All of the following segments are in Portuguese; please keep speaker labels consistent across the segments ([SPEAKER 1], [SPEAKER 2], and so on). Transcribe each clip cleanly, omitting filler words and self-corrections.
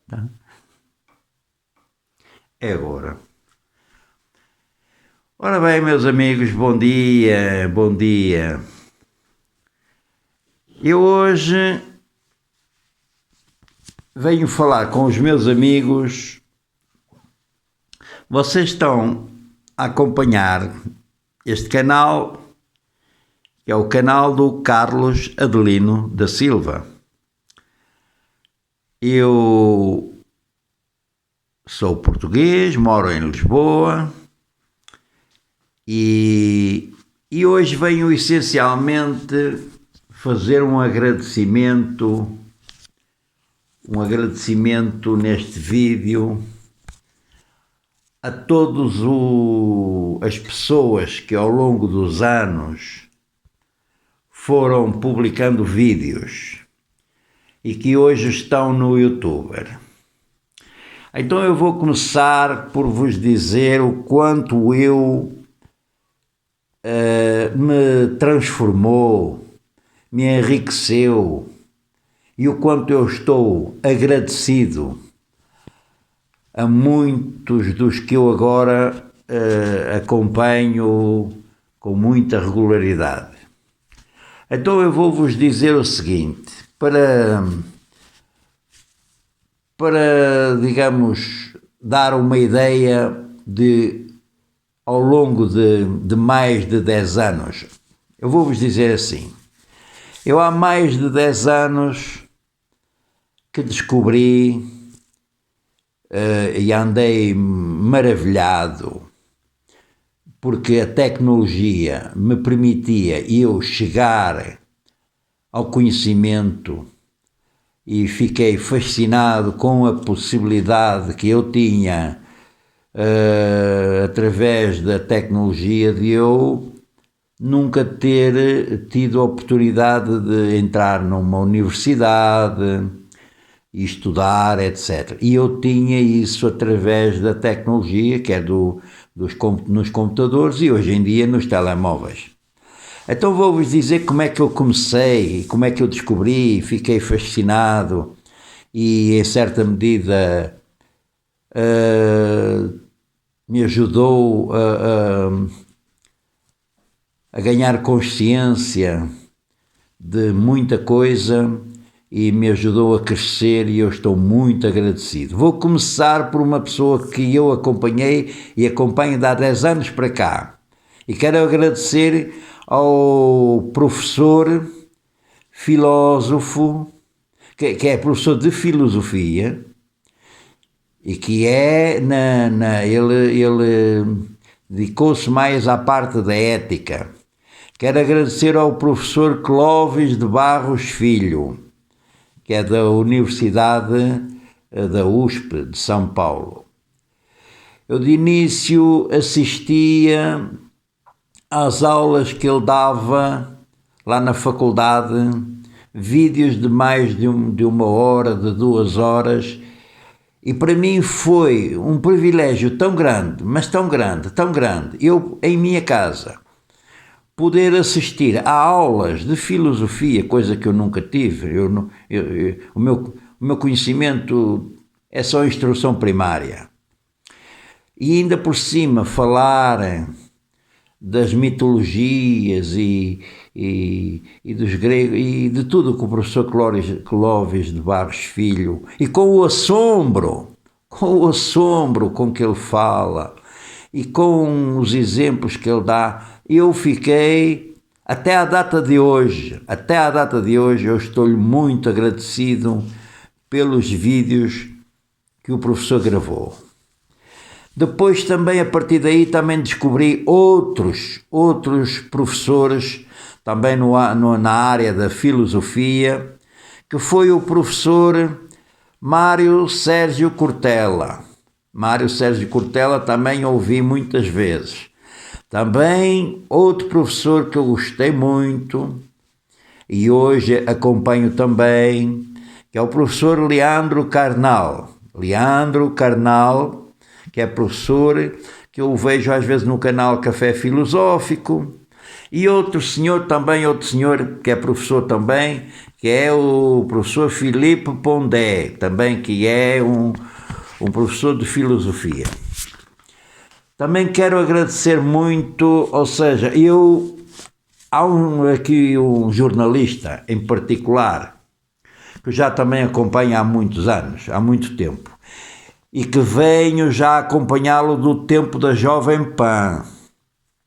[SPEAKER 1] Tá? É agora. Ora bem, meus amigos, bom dia, bom dia. Eu hoje venho falar com os meus amigos. Vocês estão a acompanhar este canal, que é o canal do Carlos Adelino da Silva. Eu sou português, moro em Lisboa e hoje venho essencialmente fazer um agradecimento neste vídeo a todas as pessoas que ao longo dos anos foram publicando vídeos e que hoje estão no YouTube. Então eu vou começar por vos dizer o quanto me transformou, me enriqueceu e o quanto eu estou agradecido a muitos dos que eu agora acompanho com muita regularidade. Então eu vou vos dizer o seguinte, para digamos, dar uma ideia de, ao longo de mais de 10 anos, eu vou vos dizer assim, eu há mais de 10 anos que descobri e andei maravilhado porque a tecnologia me permitia eu chegar ao conhecimento e fiquei fascinado com a possibilidade que eu tinha através da tecnologia de eu nunca ter tido a oportunidade de entrar numa universidade e estudar, etc. E eu tinha isso através da tecnologia, que é nos computadores e hoje em dia nos telemóveis. Então vou-vos dizer como é que eu comecei, como é que eu descobri, fiquei fascinado e em certa medida me ajudou a ganhar consciência de muita coisa e me ajudou a crescer e eu estou muito agradecido. Vou começar por uma pessoa que eu acompanhei e acompanho de há 10 anos para cá. E quero agradecer ao professor filósofo, que é professor de filosofia, e que ele dedicou-se mais à parte da ética. Quero agradecer ao professor Clóvis de Barros Filho, que é da Universidade da USP de São Paulo. Eu de início assistia às aulas que ele dava lá na faculdade, vídeos de mais de uma hora, de 2 horas, e para mim foi um privilégio tão grande, mas tão grande, eu em minha casa, poder assistir a aulas de filosofia, coisa que eu nunca tive. O meu conhecimento é só instrução primária. E ainda por cima falar das mitologias e dos gregos e de tudo que o professor Clóvis de Barros Filho, e com o assombro com que ele fala e com os exemplos que ele dá, eu fiquei, até à data de hoje, eu estou-lhe muito agradecido pelos vídeos que o professor gravou. Depois também, a partir daí, também descobri outros professores, também na área da filosofia, que foi o professor Mário Sérgio Cortella. Mário Sérgio Cortella também ouvi muitas vezes. Também outro professor que eu gostei muito e hoje acompanho também, que é o professor Leandro Carnal. Leandro Carnal, que é professor que eu vejo às vezes no canal Café Filosófico, E outro senhor que é professor também, que é o professor Filipe Pondé, também que é um professor de filosofia. Também quero agradecer muito, ou seja, há aqui um jornalista em particular, que eu já também acompanho há muitos anos, há muito tempo, e que venho já acompanhá-lo do tempo da Jovem Pan,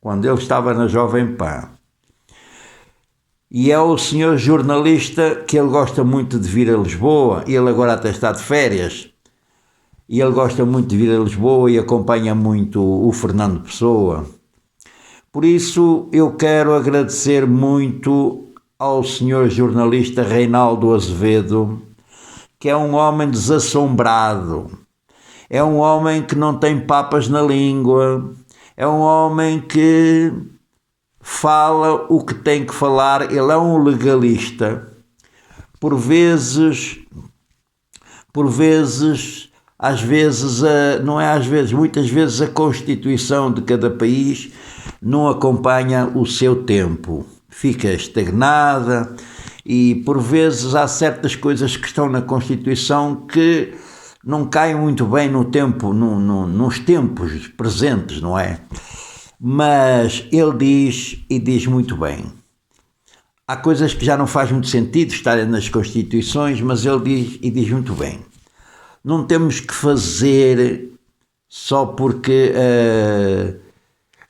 [SPEAKER 1] quando ele estava na Jovem Pan. E é o senhor jornalista que ele gosta muito de vir a Lisboa, e ele agora até está de férias, e ele gosta muito de vir a Lisboa e acompanha muito o Fernando Pessoa. Por isso eu quero agradecer muito ao senhor jornalista Reinaldo Azevedo, que é um homem desassombrado, é um homem que não tem papas na língua, é um homem que fala o que tem que falar, ele é um legalista. Muitas vezes a Constituição de cada país não acompanha o seu tempo, fica estagnada e por vezes há certas coisas que estão na Constituição que não caem muito bem no tempo, nos tempos presentes, não é? Mas ele diz muito bem. Há coisas que já não faz muito sentido estarem nas Constituições, mas ele diz muito bem. Não temos que fazer só porque...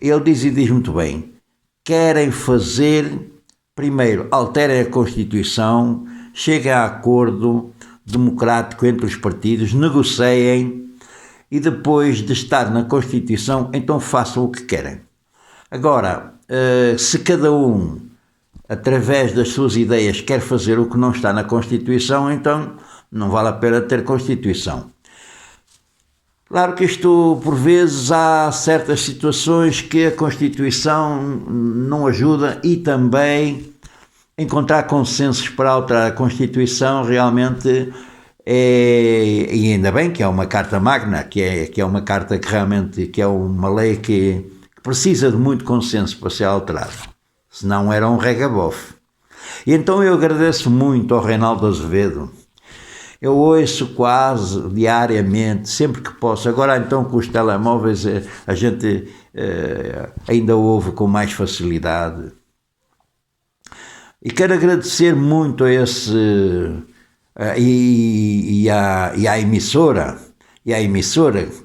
[SPEAKER 1] ele diz muito bem. Querem fazer, primeiro, alterem a Constituição, cheguem a acordo democrático entre os partidos, negociem e depois de estar na Constituição, então façam o que querem. Agora, se cada um, através das suas ideias, quer fazer o que não está na Constituição, então não vale a pena ter Constituição. Claro que isto, por vezes, há certas situações que a Constituição não ajuda e também encontrar consensos para alterar a Constituição realmente e ainda bem que é uma carta magna, que é uma carta que realmente que é uma lei que precisa de muito consenso para ser alterada, senão era um regabof. E então eu agradeço muito ao Reinaldo Azevedo. Eu ouço quase diariamente, sempre que posso. Agora então com os telemóveis a gente ainda ouve com mais facilidade. E quero agradecer muito a esse e à emissora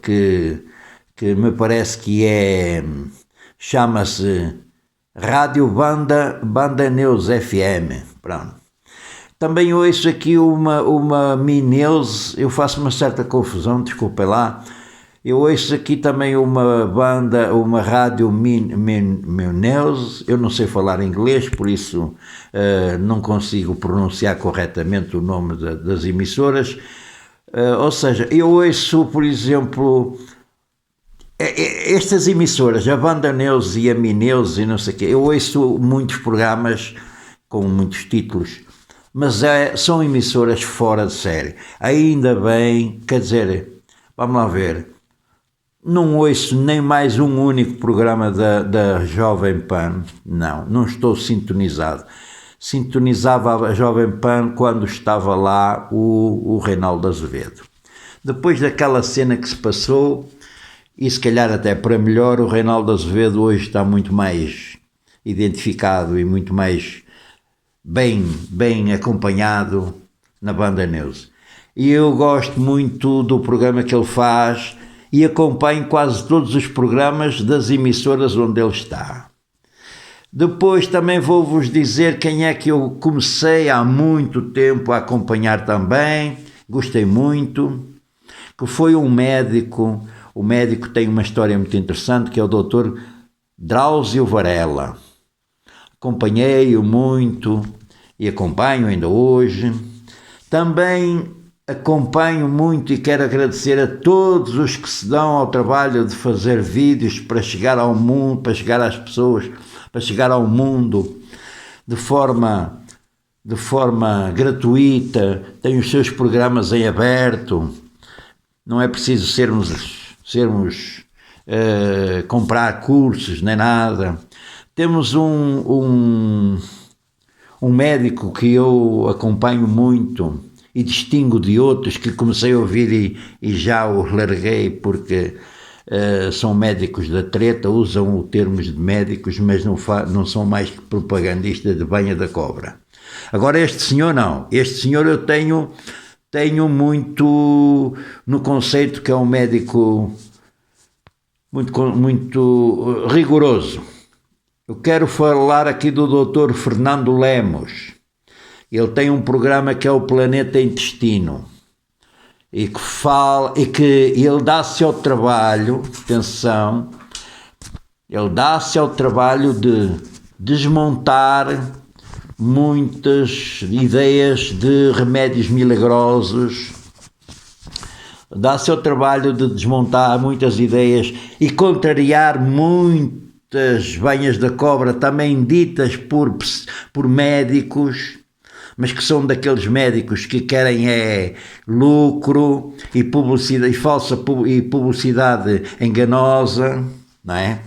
[SPEAKER 1] que me parece que chama-se Rádio Banda Neus FM. Pronto. Também ouço aqui uma Mineus, eu faço uma certa confusão, desculpem lá. Eu ouço aqui também uma rádio Mineus, eu não sei falar inglês, por isso não consigo pronunciar corretamente o nome das emissoras. Ou seja, eu ouço, por exemplo, estas emissoras, a Banda Neus e a Mineus e não sei o quê, eu ouço muitos programas com muitos títulos, mas são emissoras fora de série. Ainda bem, quer dizer, vamos lá ver, não ouço nem mais um único programa da Jovem Pan, não estou sintonizado. Sintonizava a Jovem Pan quando estava lá o Reinaldo Azevedo. Depois daquela cena que se passou, e se calhar até para melhor, o Reinaldo Azevedo hoje está muito mais identificado e muito mais bem acompanhado na Banda Neus. E eu gosto muito do programa que ele faz e acompanho quase todos os programas das emissoras onde ele está. Depois também vou-vos dizer quem é que eu comecei há muito tempo a acompanhar também, gostei muito, que foi um médico. O médico tem uma história muito interessante, que é o Dr. Drauzio Varela. Acompanhei-o muito e acompanho ainda hoje. Também acompanho muito e quero agradecer a todos os que se dão ao trabalho de fazer vídeos para chegar ao mundo, para chegar às pessoas, para chegar ao mundo de forma gratuita. Tem os seus programas em aberto. Não é preciso comprar cursos nem nada. temos um médico que eu acompanho muito e distingo de outros que comecei a ouvir e já os larguei porque são médicos da treta, usam os termos de médicos, mas não são mais que propagandistas de banha da cobra. Agora este senhor não, este senhor eu tenho muito no conceito que é um médico muito rigoroso. Eu quero falar aqui do Dr. Fernando Lemos. Ele tem um programa que é o Planeta Intestino e que ele dá-se ao trabalho, atenção, ele dá-se ao trabalho de desmontar muitas ideias de remédios milagrosos, dá-se ao trabalho de desmontar muitas ideias e contrariar muitas banhas da cobra também ditas por médicos, mas que são daqueles médicos que querem lucro e publicidade, e publicidade enganosa, não é?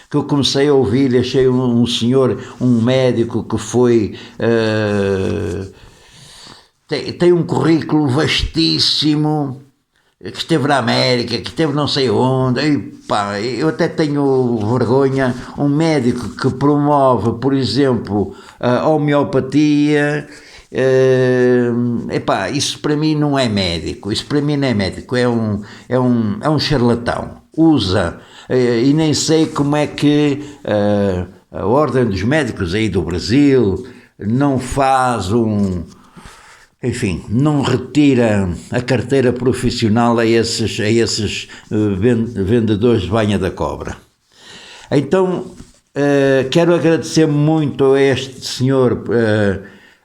[SPEAKER 1] Que eu comecei a ouvir, achei um senhor, um médico que foi tem um currículo vastíssimo, que esteve na América, que esteve não sei onde, eu até tenho vergonha, um médico que promove, por exemplo, a homeopatia, isso para mim não é médico, isso para mim não é médico, é um charlatão, usa, e nem sei como é que a Ordem dos Médicos aí do Brasil não faz não retira a carteira profissional a esses vendedores de banha da cobra. Então, quero agradecer muito a este senhor,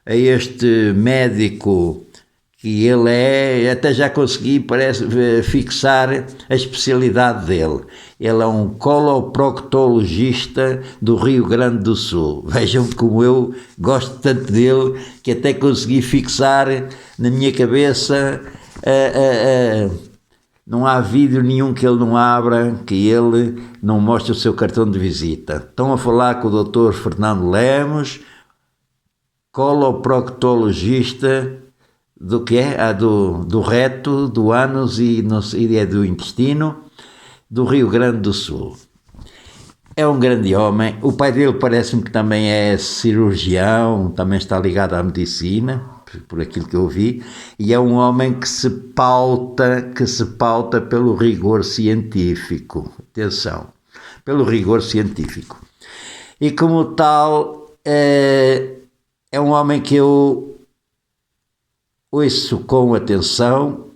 [SPEAKER 1] a este médico que ele até já consegui, fixar a especialidade dele. Ele é um coloproctologista do Rio Grande do Sul. Vejam como eu gosto tanto dele, que até consegui fixar na minha cabeça, não há vídeo nenhum que ele não abra, que ele não mostre o seu cartão de visita. Estão a falar com o Dr. Fernando Lemos, coloproctologista do que é? Do reto, do ânus e do intestino do Rio Grande do Sul. É um grande homem. O pai dele parece-me que também é cirurgião, também está ligado à medicina, por aquilo que eu vi, e é um homem que se pauta pelo rigor científico. Atenção, pelo rigor científico. E como tal, é um homem que eu ouço com atenção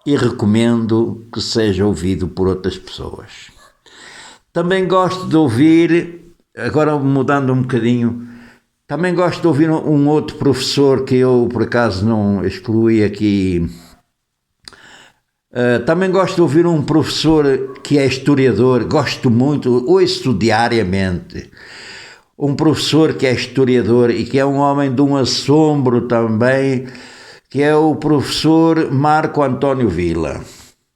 [SPEAKER 1] e recomendo que seja ouvido por outras pessoas. Também gosto de ouvir, agora mudando um bocadinho, também gosto de ouvir um outro professor que eu por acaso não excluí aqui. Também gosto de ouvir um professor que é historiador, gosto muito, ouço diariamente. Um professor que é historiador e que é um homem de um assombro também, que é o professor Marco António Villa.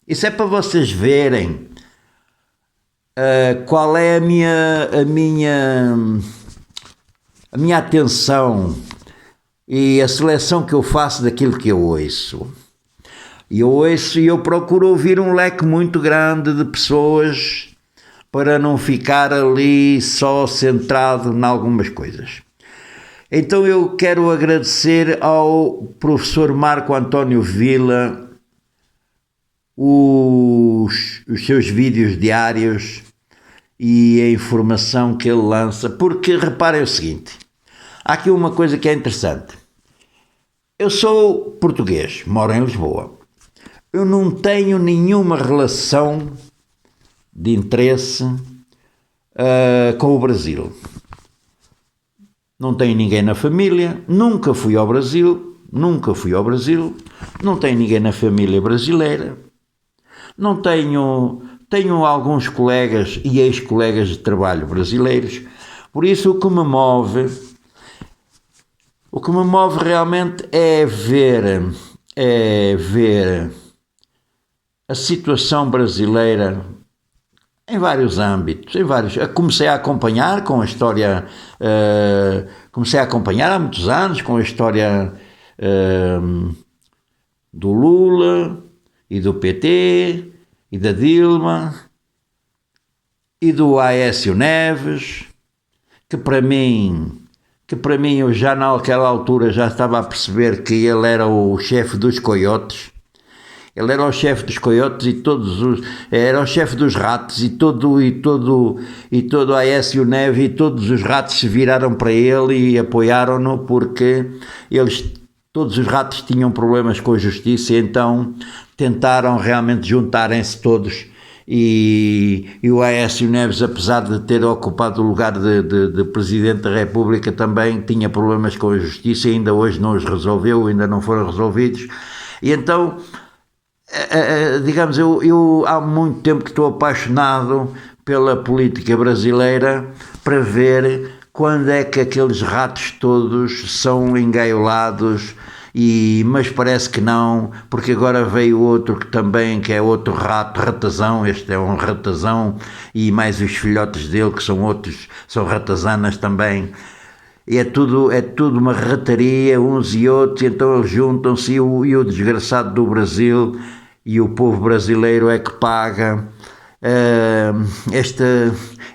[SPEAKER 1] Isso é para vocês verem qual é a minha atenção e a seleção que eu faço daquilo que eu ouço. E eu procuro ouvir um leque muito grande de pessoas para não ficar ali só centrado em algumas coisas. Então eu quero agradecer ao professor Marco António Villa os seus vídeos diários e a informação que ele lança, porque reparem o seguinte, há aqui uma coisa que é interessante. Eu sou português, moro em Lisboa, eu não tenho nenhuma relação de interesse com o Brasil. Não tenho ninguém na família, nunca fui ao Brasil, não tenho ninguém na família brasileira, não tenho alguns colegas e ex-colegas de trabalho brasileiros, por isso o que me move realmente é ver a situação brasileira em vários âmbitos, em vários. Comecei a acompanhar com a história, comecei a acompanhar há muitos anos com a história do Lula e do PT e da Dilma e do Aécio Neves, que para mim eu já naquela altura já estava a perceber que ele era o chefe dos coiotes. Ele era o chefe dos coiotes e era o chefe dos ratos e todo Aécio Neves e todos os ratos se viraram para ele e apoiaram-no porque todos os ratos tinham problemas com a justiça e então tentaram realmente juntarem-se todos e o Aécio Neves, apesar de ter ocupado o lugar de Presidente da República, também tinha problemas com a justiça e ainda hoje não os resolveu, ainda não foram resolvidos. E então, digamos, eu há muito tempo que estou apaixonado pela política brasileira para ver quando é que aqueles ratos todos são engaiolados, mas parece que não, porque agora veio outro que é outro ratazão, este é um ratazão, e mais os filhotes dele que são outros, são ratazanas também, e é tudo uma rataria, uns e outros, então eles juntam-se e o desgraçado do Brasil e o povo brasileiro é que paga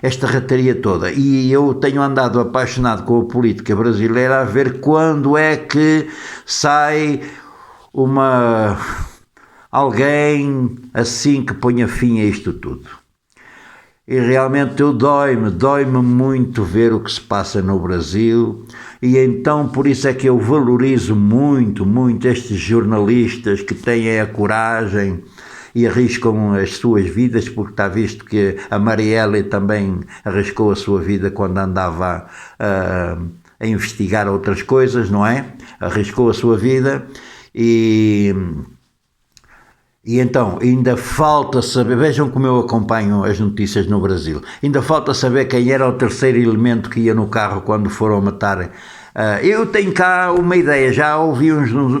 [SPEAKER 1] esta rataria toda. E eu tenho andado apaixonado com a política brasileira a ver quando é que sai alguém assim que ponha fim a isto tudo. E realmente dói-me muito ver o que se passa no Brasil, e então por isso é que eu valorizo muito estes jornalistas que têm a coragem e arriscam as suas vidas, porque está visto que a Marielle também arriscou a sua vida quando andava a investigar outras coisas, não é? Arriscou a sua vida e então ainda falta saber, vejam como eu acompanho as notícias no Brasil, ainda falta saber quem era o terceiro elemento que ia no carro quando foram matar. Eu tenho cá uma ideia, já ouvi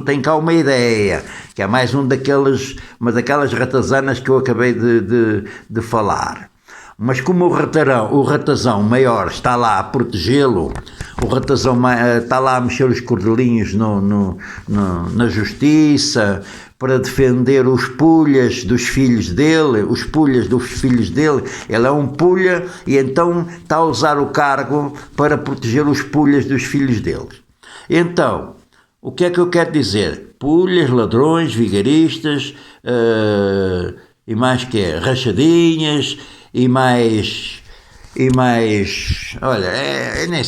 [SPEAKER 1] tenho cá uma ideia, que é mais uma daquelas ratazanas que eu acabei de falar. Mas como o ratazão maior está lá a protegê-lo, o ratazão está lá a mexer os cordelinhos na justiça, para defender os pulhas dos filhos dele, ele é um pulha e então está a usar o cargo para proteger os pulhas dos filhos dele. Então, o que é que eu quero dizer? Pulhas, ladrões, vigaristas, e mais que é, rachadinhas, e mais, olha, eu nem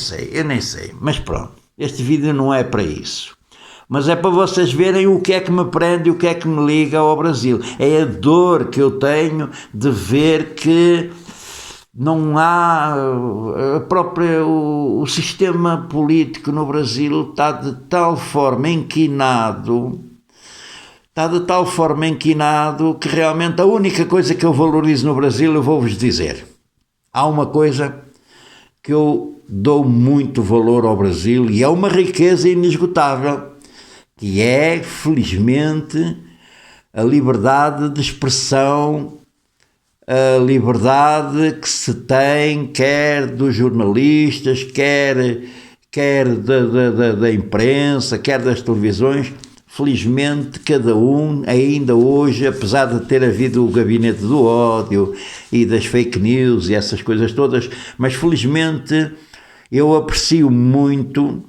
[SPEAKER 1] sei, mas pronto, este vídeo não é para isso. Mas é para vocês verem o que é que me prende e o que é que me liga ao Brasil. É a dor que eu tenho de ver que não há o sistema político no Brasil está de tal forma inquinado que realmente a única coisa que eu valorizo no Brasil, eu vou-vos dizer, há uma coisa que eu dou muito valor ao Brasil e é uma riqueza inesgotável, que é, felizmente, a liberdade de expressão, a liberdade que se tem, quer dos jornalistas, quer da imprensa, quer das televisões. Felizmente, cada um, ainda hoje, apesar de ter havido o gabinete do ódio e das fake news e essas coisas todas, mas felizmente eu aprecio muito.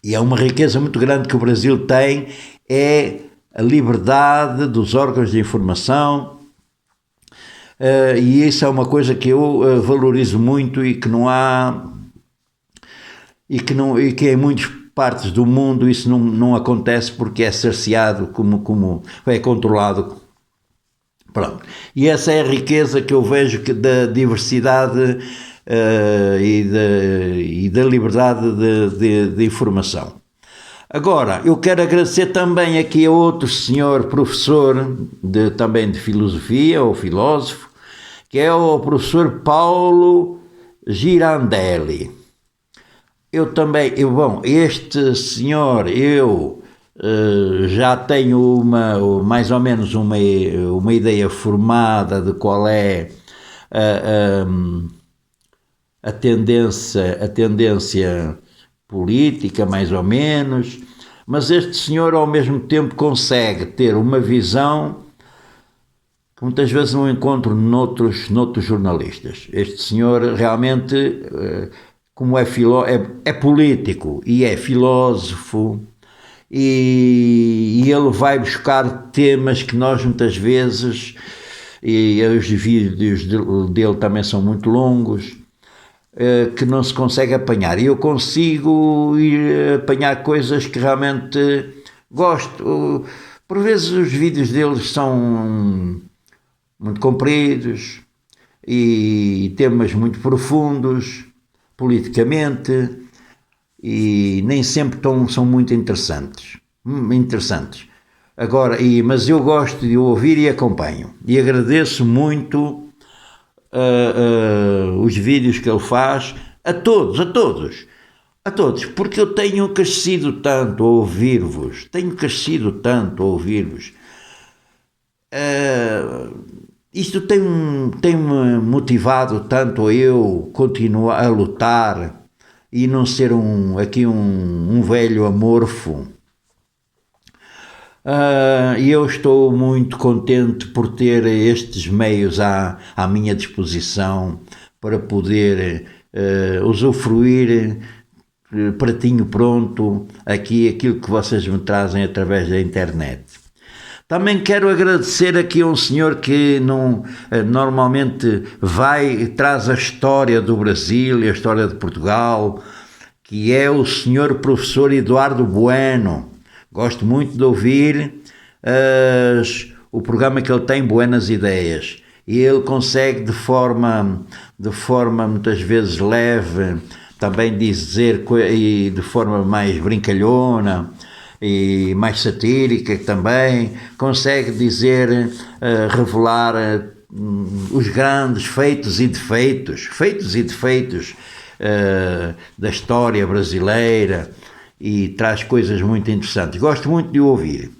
[SPEAKER 1] E é uma riqueza muito grande que o Brasil tem, é a liberdade dos órgãos de informação, e isso é uma coisa que eu valorizo muito e que não há, e que em muitas partes do mundo isso não acontece porque é cerceado, como é controlado. Pronto. E essa é a riqueza que eu vejo da diversidade e da liberdade de informação. Agora, eu quero agradecer também aqui a outro senhor professor também de filosofia, ou filósofo, que é o professor Paulo Girandelli. Este senhor, já tenho mais ou menos uma ideia formada de qual é a tendência política, mais ou menos, mas este senhor ao mesmo tempo consegue ter uma visão que muitas vezes não encontro noutros jornalistas. Este senhor realmente, como é político e é filósofo, e ele vai buscar temas que nós muitas vezes, e os vídeos dele também são muito longos, que não se consegue apanhar. E eu consigo ir apanhar coisas que realmente gosto. Por vezes os vídeos deles são muito compridos e temas muito profundos politicamente, e nem sempre são muito interessantes. Agora, mas eu gosto de ouvir e acompanho, e agradeço muito os vídeos que ele faz, a todos, porque eu tenho crescido tanto a ouvir-vos, isto tem-me motivado tanto a eu continuar a lutar e não ser um velho amorfo. E eu estou muito contente por ter estes meios à minha disposição para poder usufruir pratinho pronto aquilo que vocês me trazem através da internet. Também quero agradecer aqui a um senhor que normalmente traz a história do Brasil e a história de Portugal, que é o senhor professor Eduardo Bueno. Gosto muito de ouvir o programa que ele tem, Buenas Ideias. E ele consegue de forma muitas vezes leve, também dizer, e de forma mais brincalhona e mais satírica também, consegue dizer, revelar os grandes feitos e defeitos da história brasileira, e traz coisas muito interessantes. Gosto muito de o ouvir.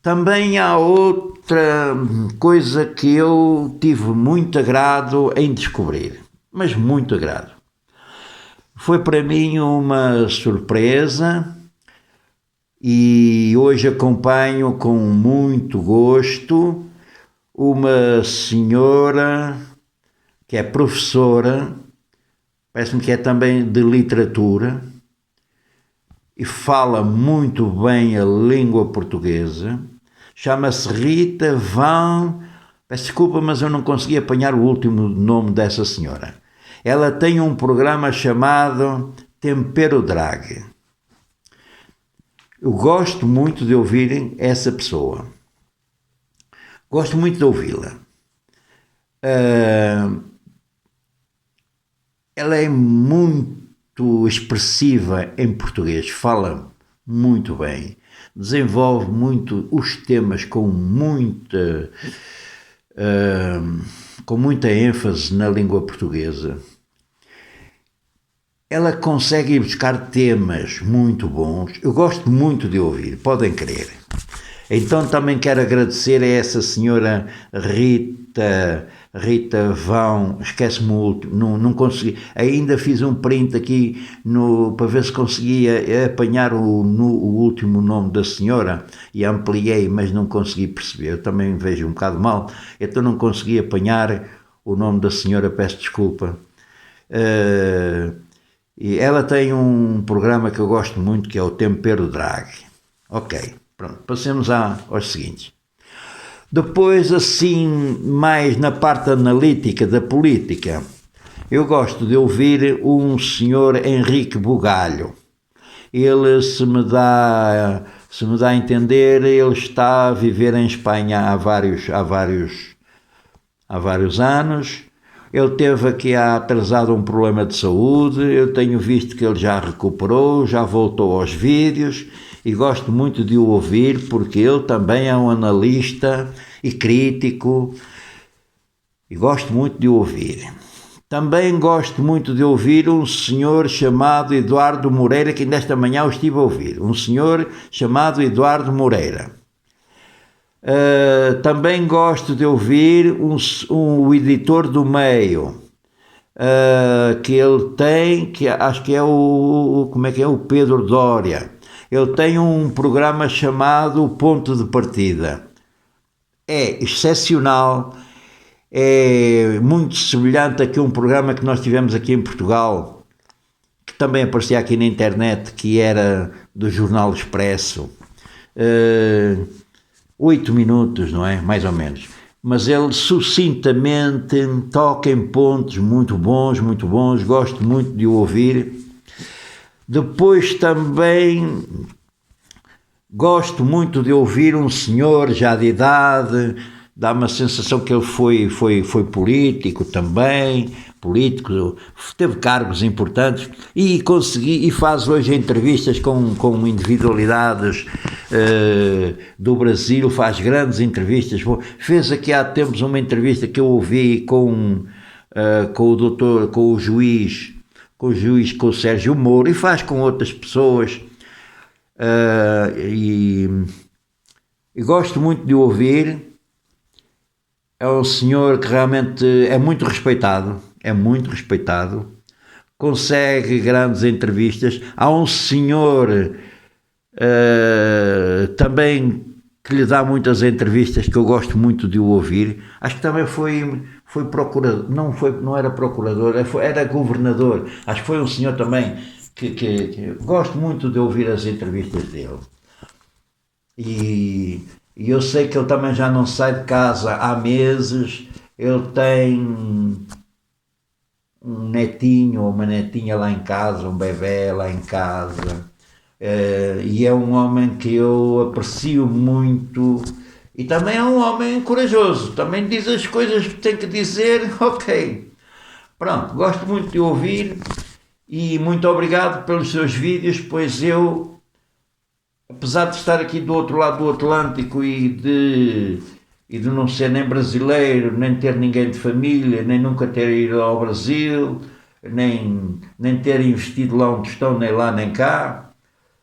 [SPEAKER 1] Também há outra coisa que eu tive muito agrado em descobrir, mas muito agrado. Foi para mim uma surpresa, e hoje acompanho com muito gosto uma senhora que é professora, parece-me que é também de literatura, e fala muito bem a língua portuguesa. Chama-se Rita Van... Peço desculpa, mas eu não consegui apanhar o último nome dessa senhora. Ela tem um programa chamado Tempero Drag. Eu gosto muito de ouvir essa pessoa. Gosto muito de ouvi-la. Ela é muito expressiva em português, fala muito bem, desenvolve muito os temas com muita ênfase na língua portuguesa. Ela consegue ir buscar temas muito bons. Eu gosto muito de ouvir, podem crer. Então também quero agradecer a essa senhora Rita Vão, esquece-me o último, não consegui, ainda fiz um print aqui para ver se conseguia apanhar o último nome da senhora, e ampliei, mas não consegui perceber. Eu também vejo um bocado mal, então não consegui apanhar o nome da senhora, peço desculpa. E ela tem um programa que eu gosto muito, que é o Tempero Drag. Ok, pronto, passemos aos seguintes. Depois, assim, mais na parte analítica da política, eu gosto de ouvir um senhor Henrique Bugalho. Ele, se me dá a entender, ele está a viver em Espanha há vários anos. Ele teve aqui atrasado um problema de saúde. Eu tenho visto que ele já recuperou, já voltou aos vídeos, e gosto muito de o ouvir, porque ele também é um analista e crítico, e gosto muito de o ouvir. Também gosto muito de ouvir um senhor chamado Eduardo Moreira, que nesta manhã eu estive a ouvir, um senhor chamado Eduardo Moreira. Também gosto de ouvir o editor do meio, que ele tem, que acho que é como é que é, o Pedro Dória. Ele tem um programa chamado Ponto de Partida. É excepcional, é muito semelhante a um programa que nós tivemos aqui em Portugal, que também aparecia aqui na internet, que era do Jornal Expresso. 8 minutos, não é? Mais ou menos. Mas ele sucintamente toca em pontos muito bons, gosto muito de o ouvir. Depois também gosto muito de ouvir um senhor já de idade, dá uma sensação que ele foi político também, teve cargos importantes e faz hoje entrevistas com individualidades do Brasil, faz grandes entrevistas. Fez aqui há tempos uma entrevista que eu ouvi com o juiz, com o Sérgio Moro, e faz com outras pessoas, e gosto muito de ouvir. É um senhor que realmente é muito respeitado, consegue grandes entrevistas. Há um senhor também que lhe dá muitas entrevistas, que eu gosto muito de o ouvir. Acho que também foi procurador, não era procurador, era governador. Acho que foi um senhor também que gosto muito de ouvir as entrevistas dele. E eu sei que ele também já não sai de casa há meses. Ele tem um netinho ou uma netinha lá em casa, um bebê lá em casa. E é um homem que eu aprecio muito, e também é um homem corajoso, também diz as coisas que tem que dizer. Ok, pronto, gosto muito de ouvir, e muito obrigado pelos seus vídeos, pois eu, apesar de estar aqui do outro lado do Atlântico e de não ser nem brasileiro, nem ter ninguém de família, nem nunca ter ido ao Brasil, nem ter investido lá onde estão, nem lá nem cá,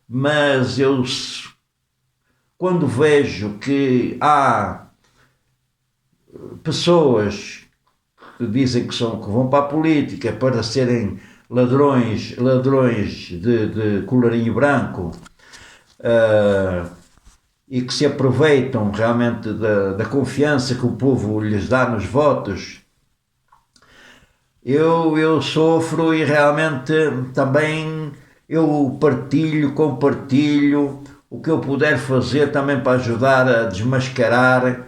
[SPEAKER 1] mas eu, quando vejo que há pessoas que dizem que vão para a política para serem ladrões de colarinho branco, e que se aproveitam realmente da confiança que o povo lhes dá nos votos, eu sofro, e realmente também eu compartilho o que eu puder fazer também para ajudar a desmascarar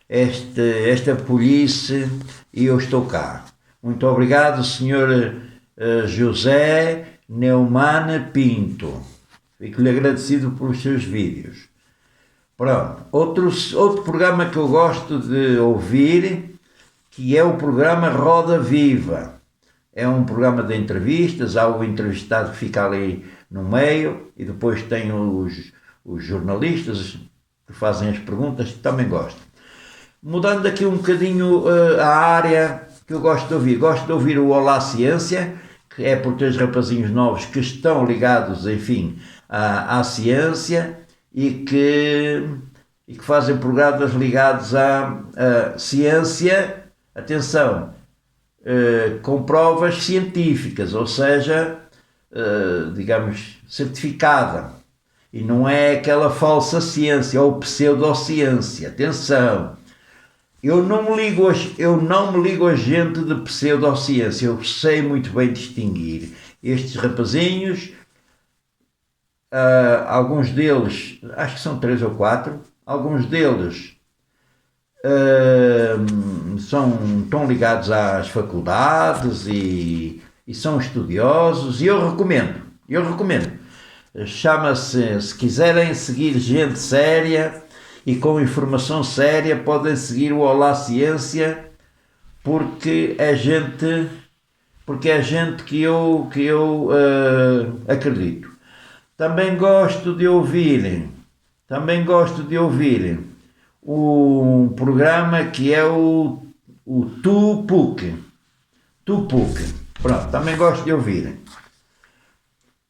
[SPEAKER 1] esta polícia, e eu estou cá. Muito obrigado, Sr. José Neumann Pinto. Fico-lhe agradecido pelos seus vídeos. Pronto, outro programa que eu gosto de ouvir, que é o programa Roda Viva. É um programa de entrevistas, há o entrevistado que fica ali no meio, e depois tem os jornalistas que fazem as perguntas, que também gosto. Mudando aqui um bocadinho a área que eu gosto de ouvir o Olá Ciência, que é por 3 rapazinhos novos que estão ligados, enfim, à ciência, e que fazem programas ligados à ciência, atenção, com provas científicas, ou seja, digamos, certificada, e não é aquela falsa ciência ou pseudociência. Atenção, eu não me ligo a gente de pseudociência, eu sei muito bem distinguir. Estes rapazinhos, alguns deles, acho que são 3 ou 4, alguns deles estão ligados às faculdades e são estudiosos, e eu recomendo. Chama-se, se quiserem seguir gente séria e com informação séria, podem seguir o Olá Ciência, porque é gente que eu acredito. Também gosto de ouvir um programa que é o Tupuk. Pronto, também gosto de ouvir.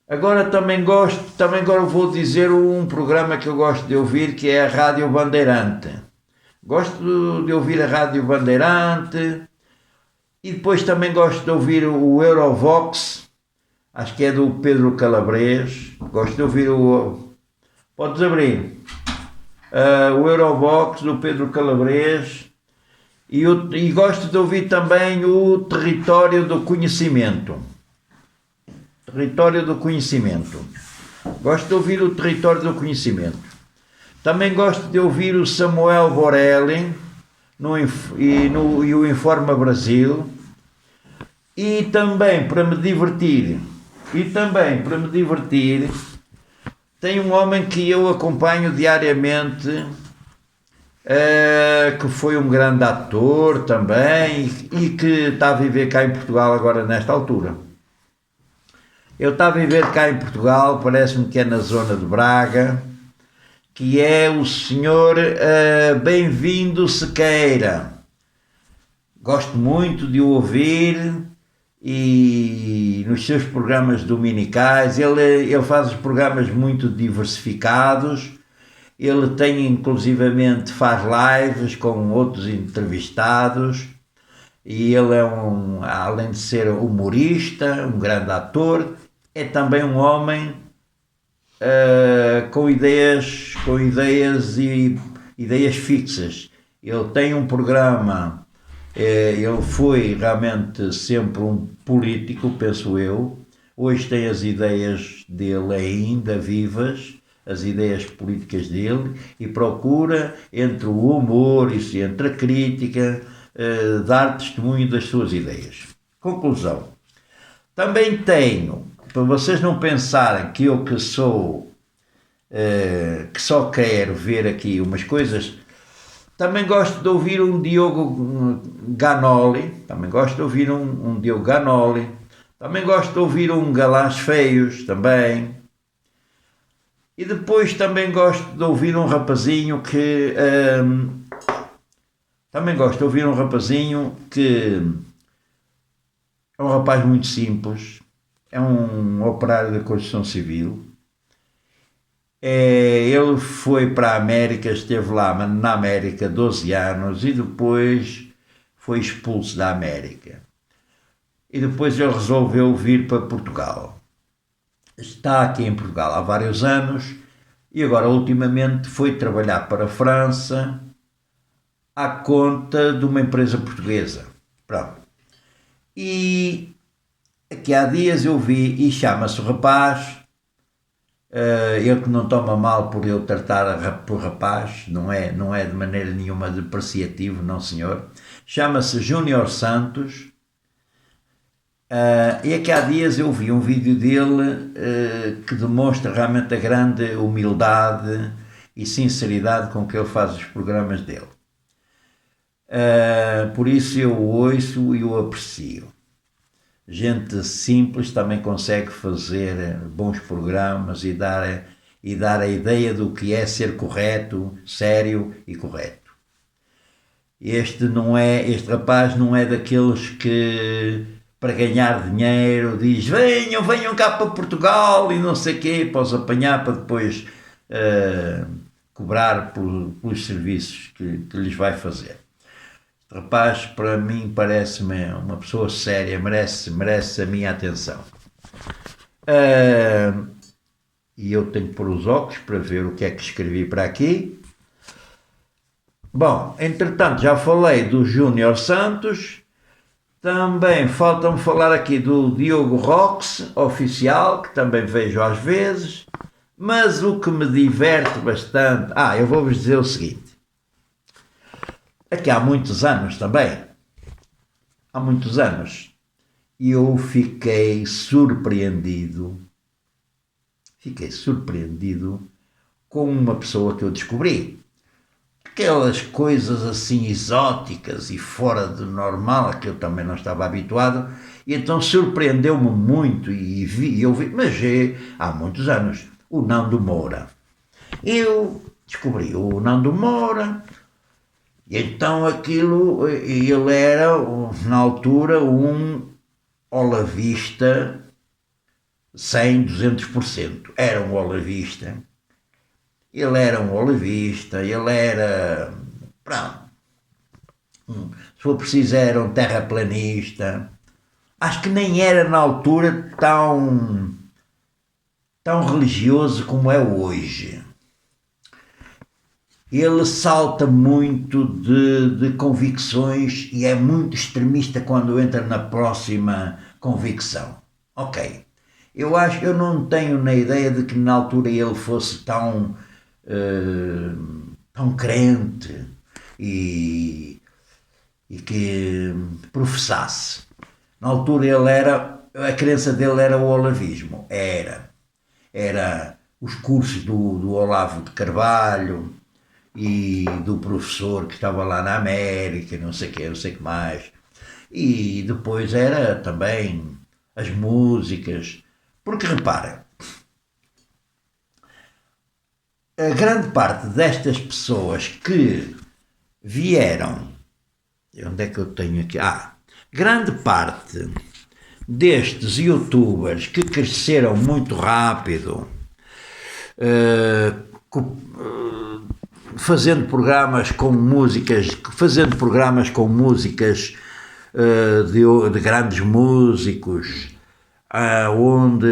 [SPEAKER 1] Agora também agora vou dizer um programa que eu gosto de ouvir, que é a Rádio Bandeirante. Gosto de ouvir a Rádio Bandeirante e depois também gosto de ouvir o Eurovox, acho que é do Pedro Calabres. Gosto de ouvir o... Podes abrir. O Eurovox do Pedro Calabres e gosto de ouvir também o Território do Conhecimento. Território do Conhecimento. Gosto de ouvir o Território do Conhecimento. Também gosto de ouvir o Samuel Borelli e o Informa Brasil. E também para me divertir, tem um homem que eu acompanho diariamente, que foi um grande ator também e que está a viver cá em Portugal agora nesta altura. Ele está a viver cá em Portugal, parece-me que é na zona de Braga, que é o senhor Bem-vindo Sequeira. Gosto muito de o ouvir e nos seus programas dominicais, ele faz os programas muito diversificados, ele tem inclusivamente, faz lives com outros entrevistados e ele é além de ser humorista, um grande ator, é também um homem com ideias e ideias fixas. Ele tem um programa, ele foi realmente sempre um político, penso eu. Hoje tem as ideias dele ainda vivas, as ideias políticas dele, e procura, entre o humor e entre a crítica, dar testemunho das suas ideias. Conclusão. Também tenho, para vocês não pensarem que eu que sou, que só quero ver aqui umas coisas, também gosto de ouvir um Diogo Ganoli, também gosto de ouvir um Diogo Ganoli, também gosto de ouvir um Galãs Feios, também. E depois também gosto de ouvir um rapazinho que... também gosto de ouvir um rapazinho que é um rapaz muito simples, é um operário da construção civil. Ele foi para a América, esteve lá na América 12 anos e depois foi expulso da América. E depois ele resolveu vir para Portugal. Está aqui em Portugal há vários anos e agora ultimamente foi trabalhar para a França à conta de uma empresa portuguesa. Pronto. E aqui há dias eu vi, e chama-se o rapaz, ele que não toma mal por eu tratar por rapaz, não é de maneira nenhuma depreciativo, não senhor, chama-se Júnior Santos, e aqui há dias eu vi um vídeo dele que demonstra realmente a grande humildade e sinceridade com que ele faz os programas dele. Por isso eu o ouço e o aprecio. Gente simples também consegue fazer bons programas e dar a ideia do que é ser correto, sério e correto. Este rapaz não é daqueles que para ganhar dinheiro diz venham cá para Portugal e não sei o quê, para os apanhar para depois cobrar pelos serviços que lhes vai fazer. Rapaz, para mim, parece-me uma pessoa séria, merece a minha atenção. E eu tenho que pôr os óculos para ver o que é que escrevi para aqui. Bom, entretanto, já falei do Júnior Santos. Também falta-me falar aqui do Diogo Rox, oficial, que também vejo às vezes. Mas o que me diverte bastante... eu vou-vos dizer o seguinte. Aqui há muitos anos também, eu fiquei surpreendido com uma pessoa que eu descobri. Aquelas coisas assim exóticas e fora do normal, que eu também não estava habituado, e então surpreendeu-me muito e ouvi, mas há muitos anos, o Nando Moura. Eu descobri o Nando Moura. E então ele era, na altura, um olavista 100, 200%. Era um olavista. Ele era um olavista, ele era, pronto, se for preciso era um terraplanista. Acho que nem era na altura tão religioso como é hoje. Ele salta muito de convicções e é muito extremista quando entra na próxima convicção. Ok, eu não tenho na ideia de que na altura ele fosse tão crente e que professasse. Na altura a crença dele era o olavismo, era os cursos do Olavo de Carvalho e do professor que estava lá na América, não sei o que mais. E depois era também as músicas, porque repara, a grande parte destas pessoas que vieram, onde é que eu tenho aqui? Grande parte destes youtubers que cresceram muito rápido, fazendo programas com músicas de grandes músicos, onde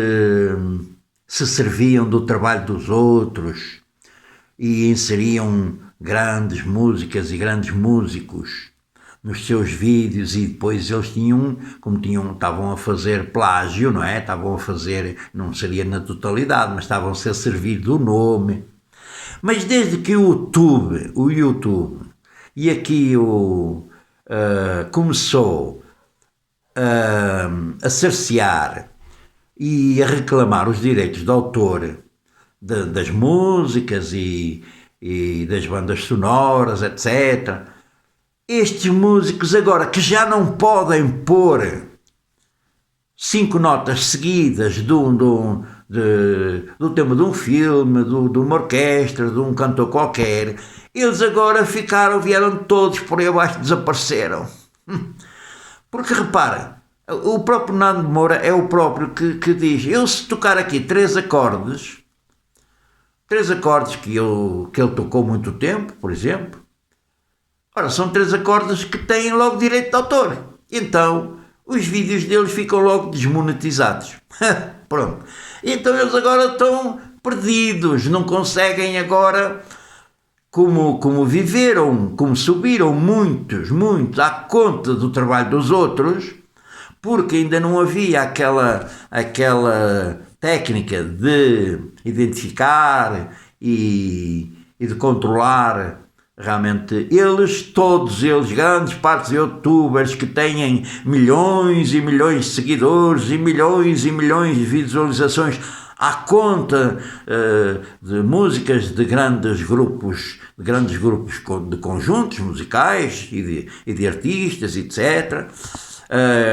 [SPEAKER 1] se serviam do trabalho dos outros e inseriam grandes músicas e grandes músicos nos seus vídeos, e depois eles estavam a fazer plágio, não é? Estavam a fazer, não seria na totalidade, mas estavam-se a servir do nome. Mas desde que o YouTube e aqui começou a cercear e a reclamar os direitos de autor das músicas e das bandas sonoras, etc., estes músicos agora que já não podem pôr 5 notas seguidas do tema de um filme, de uma orquestra, de um cantor qualquer, eles agora vieram todos por aí abaixo, desapareceram. Porque repara, o próprio Nando Moura é o próprio que diz, eu se tocar aqui 3 acordes que ele tocou muito tempo, por exemplo, ora, são 3 acordes que têm logo direito de autor. Então, os vídeos deles ficam logo desmonetizados. Pronto. Então eles agora estão perdidos, não conseguem agora, como viveram, como subiram muitos à conta do trabalho dos outros, porque ainda não havia aquela técnica de identificar e de controlar realmente todos eles, grandes partes de youtubers que têm milhões e milhões de seguidores e milhões de visualizações à conta de músicas de grandes grupos de conjuntos musicais e de artistas, etc.,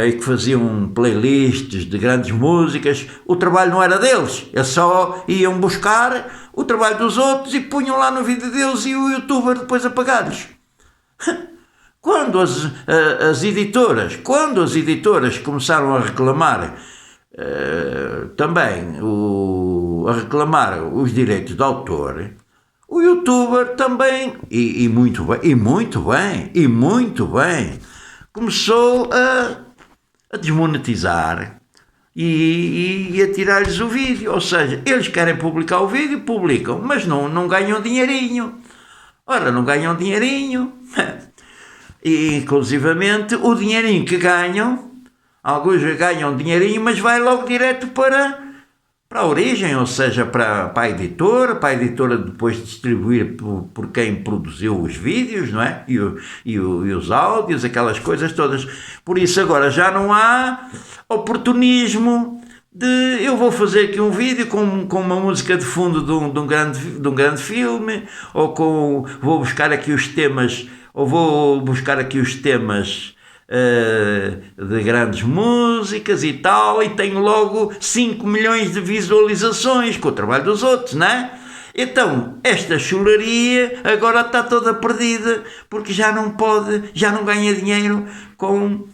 [SPEAKER 1] e que faziam playlists de grandes músicas. O trabalho não era deles, eles só iam buscar o trabalho dos outros e punham lá no vídeo deles e o youtuber depois a pagar-lhes. Quando as editoras começaram a reclamar a reclamar os direitos de autor, o youtuber também, e muito bem, começou a desmonetizar e a tirar-lhes o vídeo. Ou seja, eles querem publicar o vídeo, publicam, mas não ganham dinheirinho. Ora, não ganham dinheirinho. E, inclusivamente, o dinheirinho que ganham, alguns ganham dinheirinho, mas vai logo direto para a origem, ou seja, para a editora depois distribuir por quem produziu os vídeos, não é? E os áudios, aquelas coisas todas. Por isso agora já não há oportunismo de eu vou fazer aqui um vídeo com uma música de fundo de um grande filme, ou vou buscar aqui os temas de grandes músicas e tal, e tenho logo 5 milhões de visualizações com o trabalho dos outros, não é? Então, esta chularia agora está toda perdida, porque já não ganha dinheiro com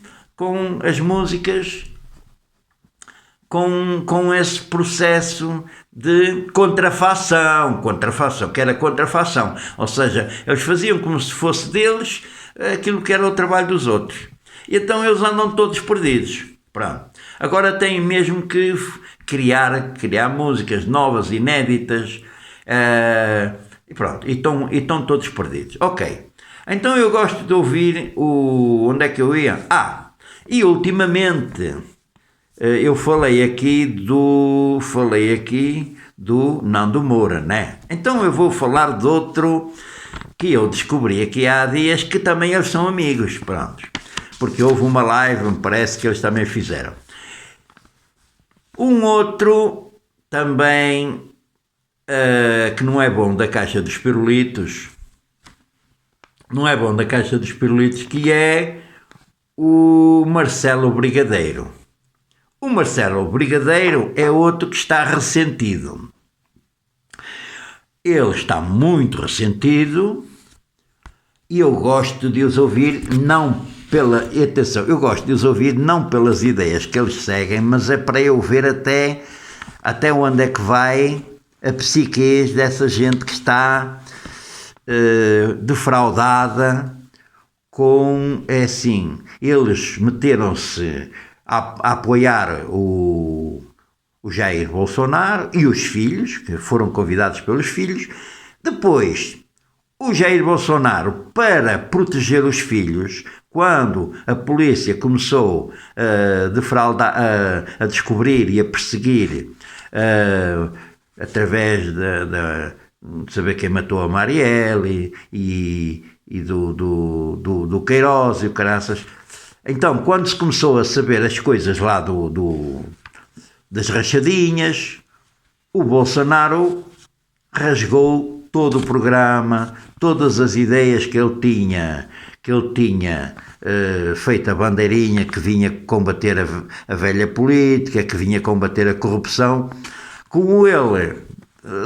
[SPEAKER 1] as músicas com esse processo de contrafação, que era contrafação, ou seja, eles faziam como se fosse deles aquilo que era o trabalho dos outros, e então eles andam todos perdidos. Pronto. Agora têm mesmo que criar músicas novas, inéditas, e pronto, e estão todos perdidos. Ok, então eu gosto de ouvir onde é que eu ia? E ultimamente eu falei aqui do Nando Moura, né? Então eu vou falar de outro que eu descobri aqui há dias, que também eles são amigos, pronto. Porque houve uma live, me parece que eles também fizeram. Um outro também que não é bom da Caixa dos Pirulitos, que é o Marcelo Brigadeiro. O Marcelo Brigadeiro é outro que está ressentido. Ele está muito ressentido e eu gosto de os ouvir eu gosto de os ouvir não pelas ideias que eles seguem, mas é para eu ver até onde é que vai a psique dessa gente que está defraudada eles meteram-se a apoiar o Jair Bolsonaro e os filhos, que foram convidados pelos filhos. Depois, o Jair Bolsonaro, para proteger os filhos, quando a polícia começou a descobrir e a perseguir, através de saber quem matou a Marielle e do Queiroz e o caraças. Então, quando se começou a saber as coisas lá das rachadinhas, o Bolsonaro rasgou todo o programa, todas as ideias que ele tinha feito a bandeirinha, que vinha combater a velha política, que vinha combater a corrupção. Como ele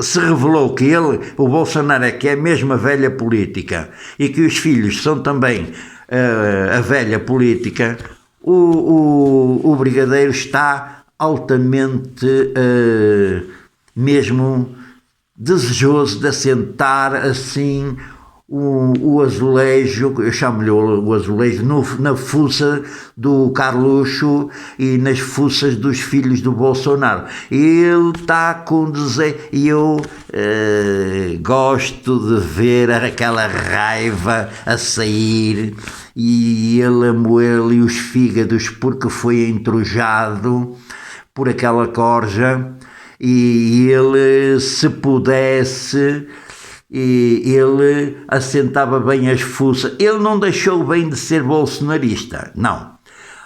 [SPEAKER 1] se revelou que o Bolsonaro é que é mesmo a velha política e que os filhos são também a velha política, o Brigadeiro está altamente mesmo desejoso de assentar assim o azulejo, eu chamo-lhe o azulejo, na fuça do Carluxo e nas fuças dos filhos do Bolsonaro. Ele está com desejo, e eu gosto de ver aquela raiva a sair, e ele a moer-lhe os fígados porque foi entrujado por aquela corja, e ele, se pudesse, ele assentava bem as fuças. Ele não deixou bem de ser bolsonarista, não.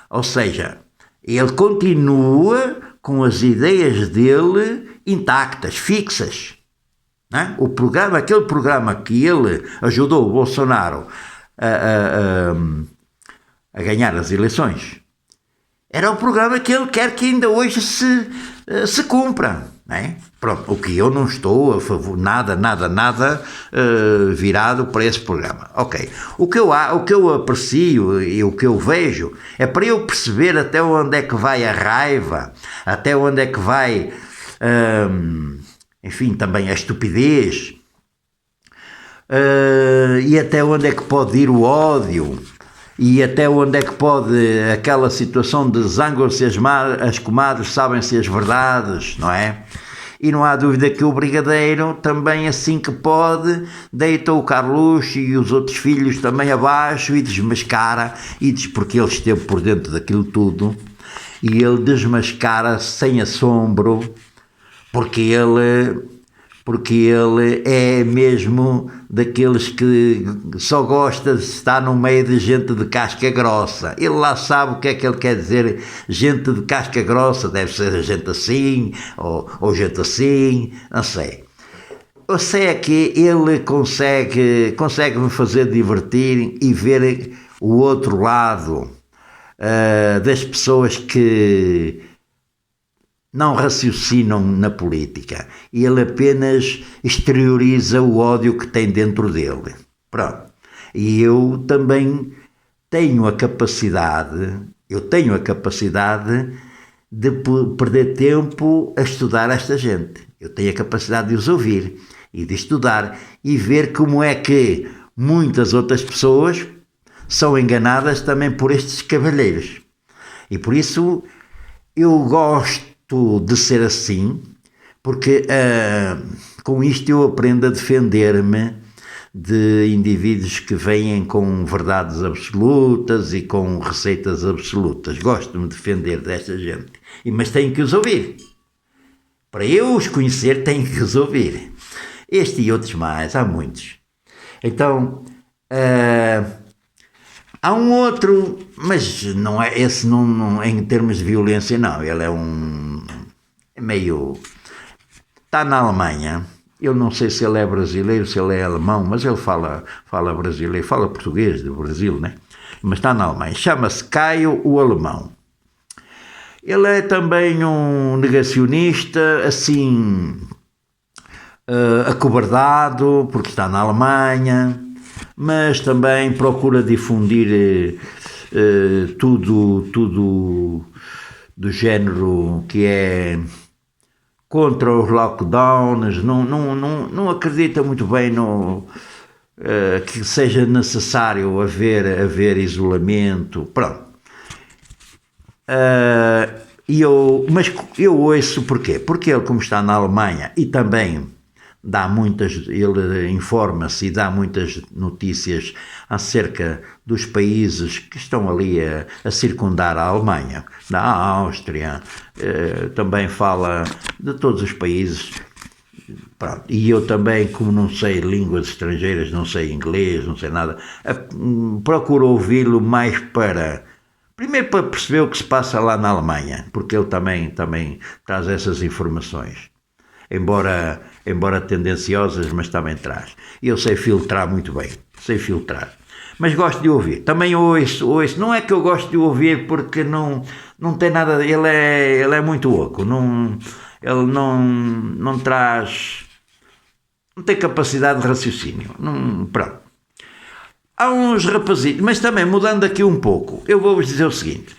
[SPEAKER 1] Ou seja, ele continua com as ideias dele intactas, fixas. Não é? Aquele programa que ele ajudou o Bolsonaro a ganhar as eleições, era o programa que ele quer que ainda hoje se cumpra. Não é? Pronto, o que eu não estou a favor, nada virado para esse programa. Ok. O que eu aprecio e o que eu vejo é para eu perceber até onde é que vai a raiva, até onde é que vai, enfim, também a estupidez, e até onde é que pode ir o ódio, e até onde é que pode aquela situação de zangam-se as comadres, sabem-se as verdades, não é? E não há dúvida que o Brigadeiro também, assim que pode, deita o Carluxo e os outros filhos também abaixo e desmascara, porque ele esteve por dentro daquilo tudo, e ele desmascara sem assombro, porque ele é mesmo daqueles que só gosta de estar no meio de gente de casca grossa. Ele lá sabe o que é que ele quer dizer, gente de casca grossa, deve ser gente assim, ou gente assim, não sei. Eu sei é que ele consegue me fazer divertir e ver o outro lado das pessoas que não raciocinam na política. Ele apenas exterioriza o ódio que tem dentro dele. Pronto. E eu também tenho a capacidade de perder tempo a estudar esta gente. Eu tenho a capacidade de os ouvir e de estudar e ver como é que muitas outras pessoas são enganadas também por estes cavalheiros. E por isso eu gosto de ser assim, porque com isto eu aprendo a defender-me de indivíduos que vêm com verdades absolutas e com receitas absolutas. Gosto-me de defender desta gente, mas tenho que os ouvir. Para eu os conhecer, tenho que os ouvir. Este e outros mais, há muitos. Então, há um outro, mas não é esse não, em termos de violência, não. Ele é meio... Está na Alemanha. Eu não sei se ele é brasileiro, se ele é alemão, mas ele fala brasileiro, fala português do Brasil, né? Mas está na Alemanha. Chama-se Caio o Alemão. Ele é também um negacionista, assim, acovardado, porque está na Alemanha, mas também procura difundir tudo do género que é contra os lockdowns, não acredita muito bem que seja necessário haver isolamento, pronto. Mas eu ouço porquê? Porque ele, como está na Alemanha e também ele informa-se e dá muitas notícias acerca dos países que estão ali a circundar a Alemanha, da Áustria, também fala de todos os países. Pronto. E eu também, como não sei línguas estrangeiras, não sei inglês, não sei nada, procuro ouvi-lo mais primeiro para perceber o que se passa lá na Alemanha, porque ele também traz essas informações. Embora tendenciosas, mas também traz. E eu sei filtrar muito bem, Mas gosto de ouvir. Também ouço. Não é que eu gosto de ouvir porque não tem nada... Ele é muito oco. Ele não traz... Não tem capacidade de raciocínio. Pronto. Há uns rapazitos, mas também mudando aqui um pouco, eu vou-vos dizer o seguinte.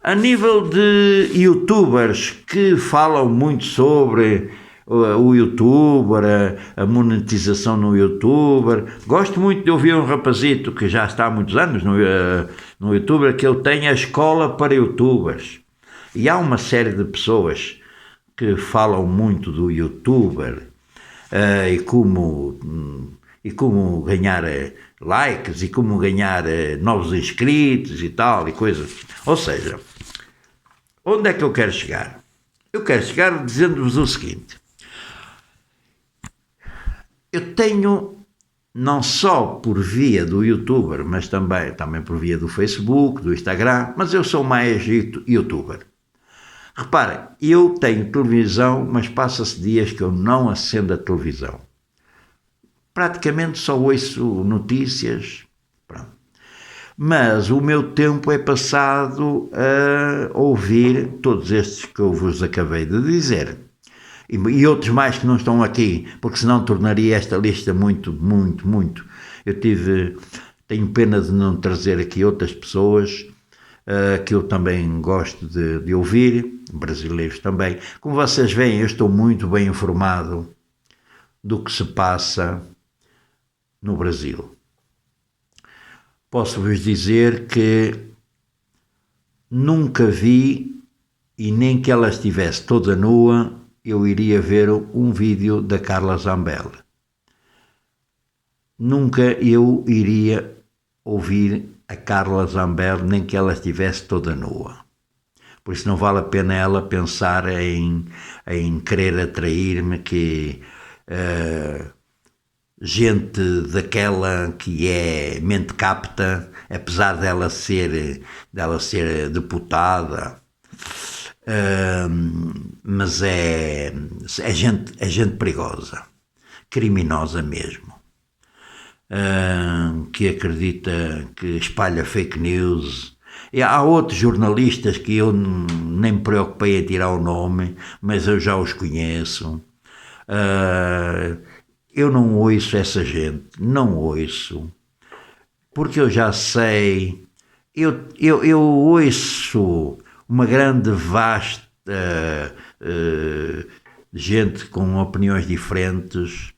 [SPEAKER 1] A nível de youtubers que falam muito sobre o youtuber, a monetização no youtuber, gosto muito de ouvir um rapazito que já está há muitos anos no youtuber, que ele tem a escola para youtubers. E há uma série de pessoas que falam muito do youtuber e como ganhar likes e como ganhar novos inscritos e tal e coisas. Ou seja, onde é que eu quero chegar? Eu quero chegar dizendo-vos o seguinte. Eu tenho, não só por via do youtuber, mas também por via do Facebook, do Instagram, mas eu sou mais youtuber. Reparem, eu tenho televisão, mas passa-se dias que eu não acendo a televisão. Praticamente só ouço notícias, pronto. Mas o meu tempo é passado a ouvir todos estes que eu vos acabei de dizer. E outros mais que não estão aqui, porque senão tornaria esta lista muito. Tenho pena de não trazer aqui outras pessoas que eu também gosto de ouvir, brasileiros também. Como vocês veem, eu estou muito bem informado do que se passa no Brasil. Posso-vos dizer que nunca vi, e nem que ela estivesse toda nua, eu iria ver um vídeo da Carla Zambelli. Nunca eu iria ouvir a Carla Zambelli, nem que ela estivesse toda nua. Por isso não vale a pena ela pensar em querer atrair-me, que gente daquela que é mente capta, apesar dela ser deputada, mas é gente perigosa, criminosa mesmo, que acredita, que espalha fake news. E há outros jornalistas que eu nem me preocupei em tirar o nome, mas eu já os conheço. Eu não ouço essa gente, não ouço, porque eu já sei, eu ouço uma grande, vasta gente com opiniões diferentes,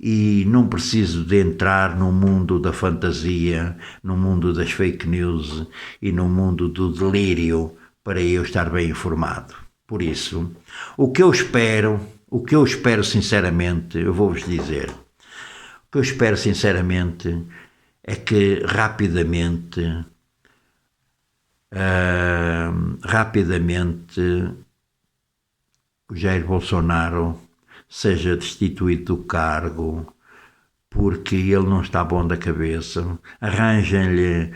[SPEAKER 1] e não preciso de entrar no mundo da fantasia, no mundo das fake news e no mundo do delírio para eu estar bem informado. Por isso, o que eu espero sinceramente, eu vou-vos dizer, o que eu espero sinceramente é que rapidamente o Jair Bolsonaro seja destituído do cargo, porque ele não está bom da cabeça. Arranjem-lhe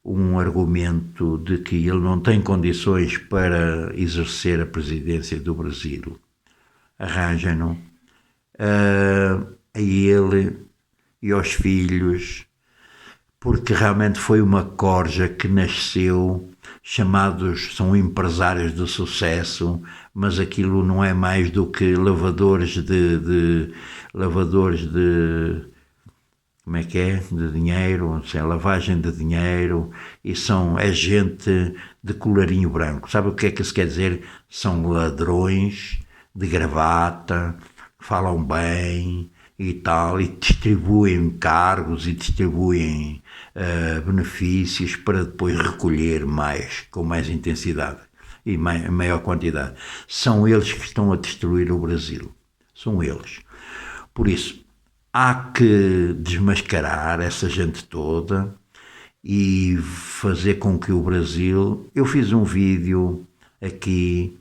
[SPEAKER 1] um argumento de que ele não tem condições para exercer a presidência do Brasil. Arranjem-no a ele e aos filhos, porque realmente foi uma corja que nasceu, são empresários de sucesso, mas aquilo não é mais do que lavadores de como é que é? De dinheiro, lavagem de dinheiro, e é gente de colarinho branco. Sabe o que é que isso quer dizer? São ladrões de gravata, falam bem e tal, e distribuem cargos e distribuem benefícios para depois recolher com mais intensidade e maior quantidade. São eles que estão a destruir o Brasil. São eles. Por isso, há que desmascarar essa gente toda e fazer com que o Brasil... Eu fiz um vídeo aqui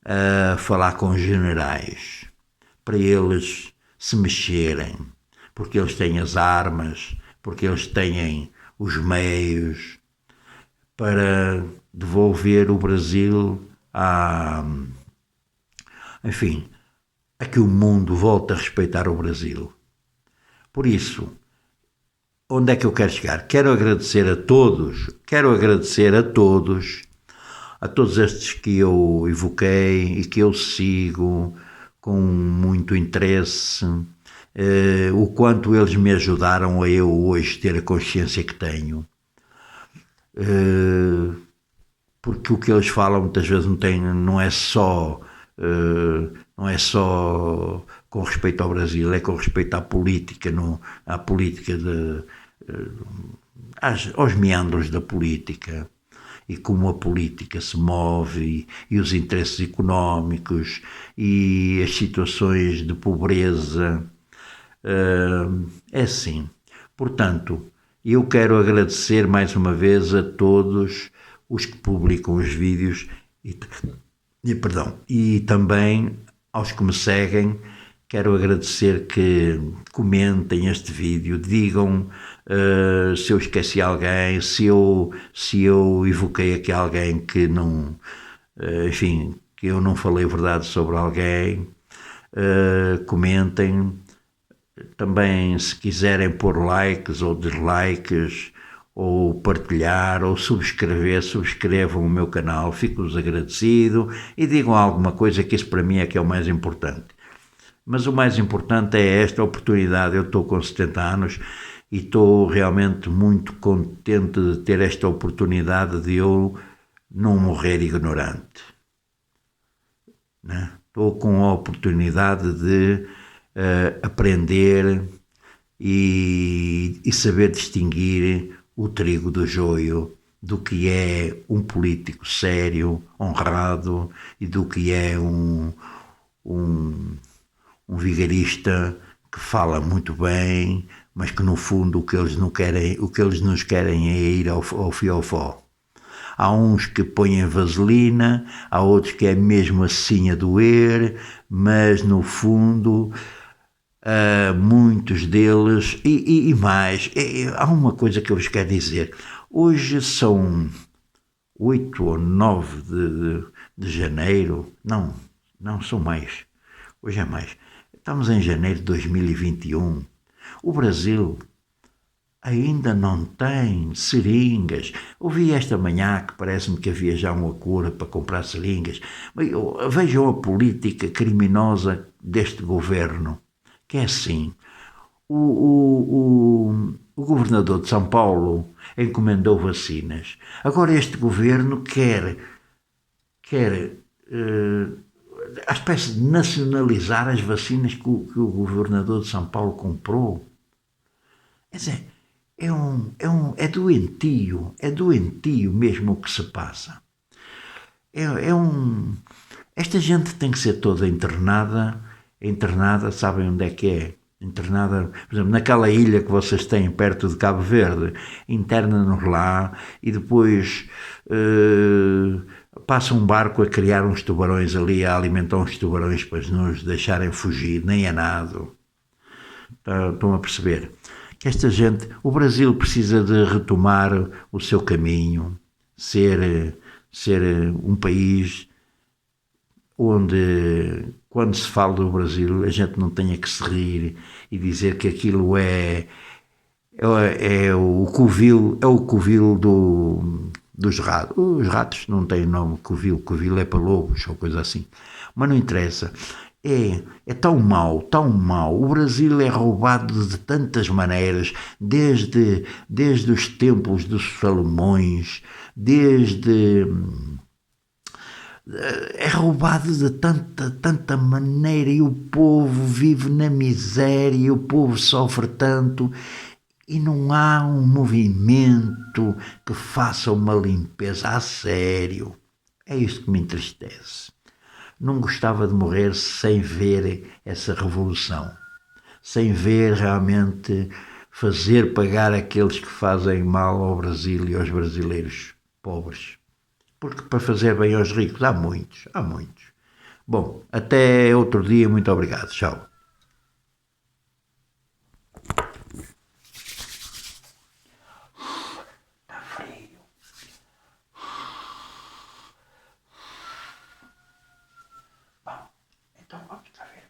[SPEAKER 1] a falar com generais, para eles se mexerem, porque eles têm as armas, porque eles têm os meios para devolver o Brasil a que o mundo volte a respeitar o Brasil. Por isso, onde é que eu quero chegar? Quero agradecer a todos estes que eu evoquei e que eu sigo com muito interesse, o quanto eles me ajudaram a eu hoje ter a consciência que tenho. Porque o que eles falam muitas vezes não é só com respeito ao Brasil, é com respeito à política, aos meandros da política, e como a política se move, e os interesses económicos e as situações de pobreza. É assim. Portanto, eu quero agradecer mais uma vez a todos os que publicam os vídeos e também aos que me seguem. Quero agradecer que comentem este vídeo, digam se eu esqueci alguém, se eu evoquei aqui alguém que não, que eu não falei verdade sobre alguém. Comentem. Também, se quiserem pôr likes ou dislikes, ou partilhar, ou subscrevam o meu canal, fico-vos agradecido, e digam alguma coisa, que isso para mim é que é o mais importante. Mas o mais importante é esta oportunidade. Eu estou com 70 anos e estou realmente muito contente de ter esta oportunidade de eu não morrer ignorante, né? Estou com a oportunidade de aprender e saber distinguir o trigo do joio, do que é um político sério, honrado, e do que é um vigarista que fala muito bem, mas que no fundo o que eles nos querem é ir ao fiofó. Há uns que põem vaselina, há outros que é mesmo assim a doer, mas no fundo muitos deles, e mais, há uma coisa que eu vos quero dizer. Hoje são 8 ou 9 de janeiro, não são mais, hoje é mais, estamos em janeiro de 2021, o Brasil ainda não tem seringas. Ouvi esta manhã que parece-me que havia já uma cura para comprar seringas. Vejam a política criminosa deste governo, que é assim, o governador de São Paulo encomendou vacinas. Agora este governo quer a espécie de nacionalizar as vacinas que o governador de São Paulo comprou. Quer dizer, é doentio mesmo o que se passa. Esta gente tem que ser toda internada, sabem onde é que é? Internada, por exemplo, naquela ilha que vocês têm perto de Cabo Verde, interna-nos lá e depois passa um barco a criar uns tubarões ali, a alimentar uns tubarões para nos deixarem fugir, nem é nada. Estão a perceber? Que esta gente, o Brasil precisa de retomar o seu caminho, ser um país onde, quando se fala do Brasil, a gente não tenha que se rir e dizer que aquilo é o covil dos ratos. Os ratos não têm nome covil é para lobos ou coisa assim. Mas não interessa. É tão mau. O Brasil é roubado de tantas maneiras, desde os tempos dos Salomões, é roubado de tanta maneira e o povo vive na miséria e o povo sofre tanto e não há um movimento que faça uma limpeza a sério. É isto que me entristece. Não gostava de morrer sem ver essa revolução, sem ver realmente fazer pagar aqueles que fazem mal ao Brasil e aos brasileiros pobres. Porque para fazer bem aos ricos há muitos. Bom, até outro dia, muito obrigado, tchau. Está frio. Bom, então vamos cá ver.